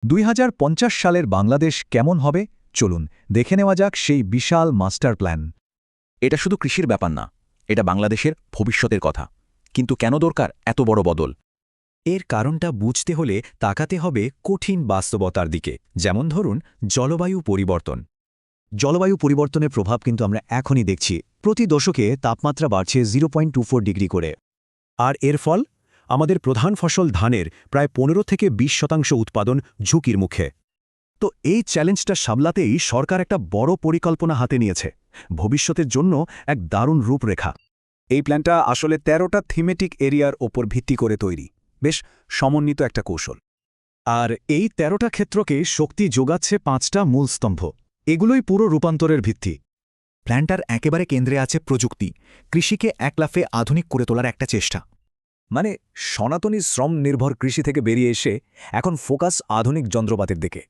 2050 সালের বাংলাদেশ কেমন হবে চলুন দেখে নেওয়া যাক সেই বিশাল মাস্টার প্ল্যান। এটা শুধু কৃষির ব্যাপার না, এটা বাংলাদেশের ভবিষ্যতের কথা। কিন্তু কেন দরকার এত বড় বদল? এর কারণটা বুঝতে হলে তাকাতে হবে কঠিন বাস্তবতার দিকে, যেমন ধরুন জলবায়ু পরিবর্তন। জলবায়ু পরিবর্তনের প্রভাব কিন্তু আমরা এখনই দেখছি। প্রতি দশকে তাপমাত্রা বাড়ছে 0.24 ডিগ্রি করে। আর এর ফল, আমাদের প্রধান ফসল ধানের প্রায় 15 থেকে 20% উৎপাদন ঝুঁকির মুখে। তো এই চ্যালেঞ্জটা সামলাতেই সরকার একটা বড় পরিকল্পনা হাতে নিয়েছে, ভবিষ্যতের জন্য এক দারুণ রূপরেখা। এই প্ল্যানটা আসলে 13টা থিমেটিক এরিয়ার ওপর ভিত্তি করে তৈরি, বেশ সমন্বিত একটা কৌশল। আর এই 13টা ক্ষেত্রকে শক্তি যোগাচ্ছে 5টা মূল স্তম্ভ। এগুলোই পুরো রূপান্তরের ভিত্তি। প্ল্যানটার একেবারে কেন্দ্রে আছে প্রযুক্তি, কৃষিকে এক লাফে আধুনিক করে তোলার একটা চেষ্টা। মানে সনাতনী শ্রম নির্ভর কৃষি থেকে বেরিয়ে এসে এখন ফোকাস আধুনিক যন্ত্রপাতির দিকে।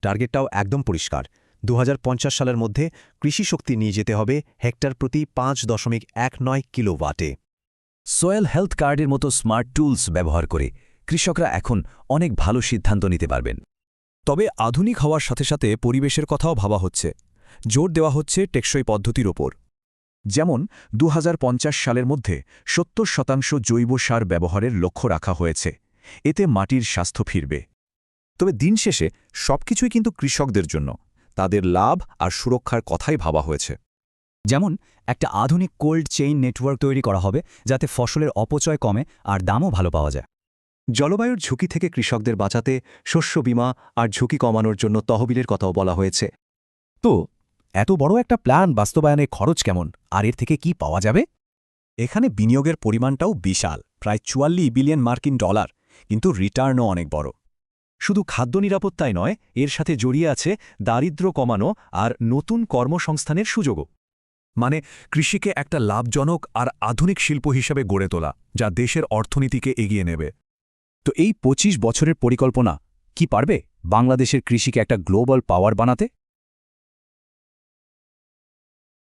টার্গেটটাও একদম পরিষ্কার। 2050 সালের মধ্যে কৃষি শক্তি নিয়ে যেতে হবে হেক্টর প্রতি 5.19 কিলোওয়াটে। সয়েল হেলথ কার্ডের মতো স্মার্ট টুলস ব্যবহার করে কৃষকরা এখন অনেক ভালো সিদ্ধান্ত নিতে পারবেন। তবে আধুনিক হওয়ার সাথে সাথে পরিবেশের কথাও ভাবা হচ্ছে। জোর দেওয়া হচ্ছে টেকসই পদ্ধতির ওপর। যেমন 2050 সালের মধ্যে 70% জৈব সার ব্যবহারের লক্ষ্য রাখা হয়েছে। এতে মাটির স্বাস্থ্য ফিরবে। তবে দিন শেষে সবকিছুই কিন্তু কৃষকদের জন্য, তাদের লাভ আর সুরক্ষার কথাই ভাবা হয়েছে। যেমন একটা আধুনিক কোল্ড চেইন নেটওয়ার্ক তৈরি করা হবে, যাতে ফসলের অপচয় কমে আর দামও ভালো পাওয়া যায়। জলবায়ুর ঝুঁকি থেকে কৃষকদের বাঁচাতে শস্য বীমা আর ঝুঁকি কমানোর জন্য তহবিলের কথাও বলা হয়েছে। তো এত বড় একটা প্ল্যান বাস্তবায়নে খরচ কেমন, আর এর থেকে কি পাওয়া যাবে? এখানে বিনিয়োগের পরিমাণটাও বিশাল, প্রায় 44 বিলিয়ন মার্কিন ডলার, কিন্তু রিটার্নও অনেক বড়। শুধু খাদ্য নিরাপত্তায় নয়, এর সাথে জড়িয়ে আছে দারিদ্র্য কমানো আর নতুন কর্মসংস্থানের সুযোগও। মানে কৃষিকে একটা লাভজনক আর আধুনিক শিল্প হিসেবে গড়ে তোলা, যা দেশের অর্থনীতিকে এগিয়ে নেবে। তো এই 25 বছরের পরিকল্পনা কি পারবে বাংলাদেশের কৃষিকে একটা গ্লোবাল পাওয়ার বানাতে?